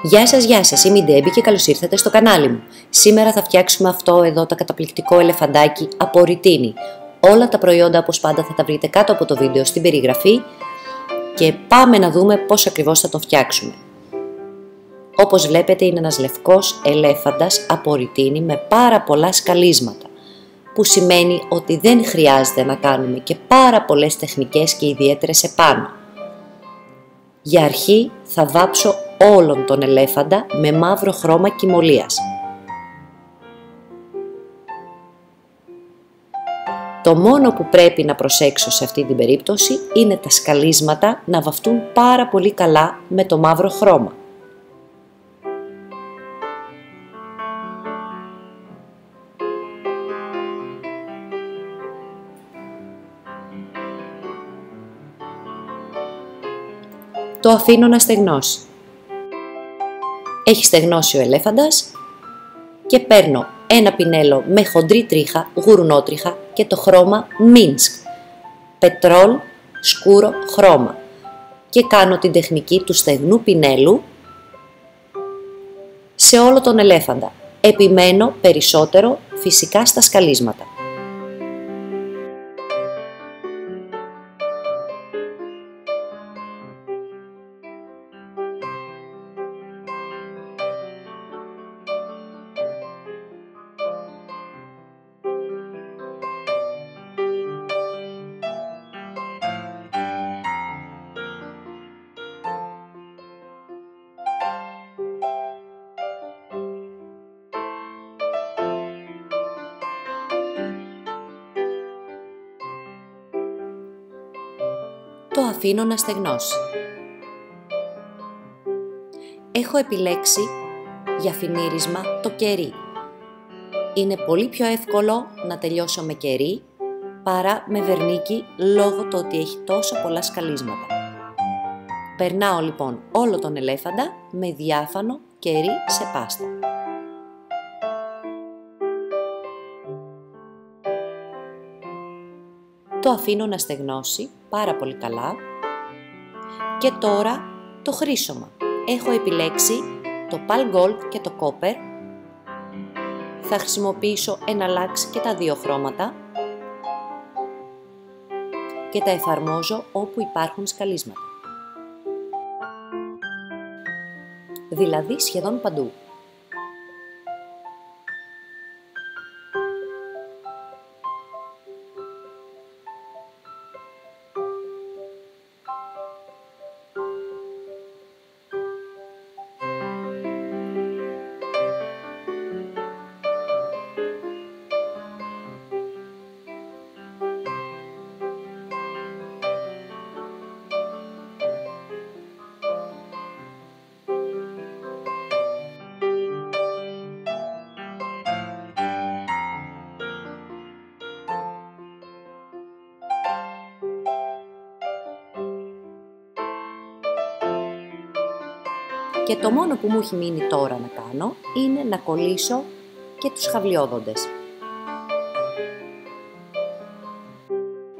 Γεια σας, είμαι η Ντέμπι και καλώς ήρθατε στο κανάλι μου. Σήμερα θα φτιάξουμε αυτό εδώ το καταπληκτικό ελεφαντάκι από ρητίνη. Όλα τα προϊόντα όπως πάντα θα τα βρείτε κάτω από το βίντεο στην περιγραφή και πάμε να δούμε πώς ακριβώς θα το φτιάξουμε. Όπως βλέπετε είναι ένας λευκός ελέφαντας από ρητίνη με πάρα πολλά σκαλίσματα, που σημαίνει ότι δεν χρειάζεται να κάνουμε και πάρα πολλές τεχνικές και ιδιαίτερες επάνω. Για αρχή θα βάψω όλον τον ελέφαντα με μαύρο χρώμα κυμολίας. Το μόνο που πρέπει να προσέξω σε αυτή την περίπτωση είναι τα σκαλίσματα να βαφτούν πάρα πολύ καλά με το μαύρο χρώμα. Το αφήνω να στεγνώσει. Έχει στεγνώσει ο ελέφαντας και παίρνω ένα πινέλο με χοντρή τρίχα, γουρνότριχα και το χρώμα Μίνσκ, πετρόλ σκούρο χρώμα, και κάνω την τεχνική του στεγνού πινέλου σε όλο τον ελέφαντα. Επιμένω περισσότερο φυσικά στα σκαλίσματα. Το αφήνω να στεγνώσει. Έχω επιλέξει για φινίρισμα το κερί. Είναι πολύ πιο εύκολο να τελειώσω με κερί παρά με βερνίκι, λόγω του ότι έχει τόσο πολλά σκαλίσματα. Περνάω λοιπόν όλο τον ελέφαντα με διάφανο κερί σε πάστα. Το αφήνω να στεγνώσει πάρα πολύ καλά και τώρα το χρήσωμα. Έχω επιλέξει το Pal Gold και το Copper. Θα χρησιμοποιήσω εναλλάξει και τα δύο χρώματα και τα εφαρμόζω όπου υπάρχουν σκαλίσματα. Δηλαδή σχεδόν παντού. Και το μόνο που μου έχει μείνει τώρα να κάνω είναι να κολλήσω και τους χαβλιόδοντες.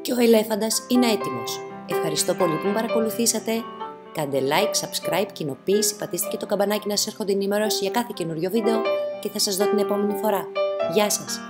Και ο ελέφαντας είναι έτοιμος. Ευχαριστώ πολύ που με παρακολουθήσατε. Κάντε like, subscribe, κοινοποίηση, πατήστε και το καμπανάκι να σας έρχονται ενημερώσεις για κάθε καινούριο βίντεο και θα σας δω την επόμενη φορά. Γεια σας!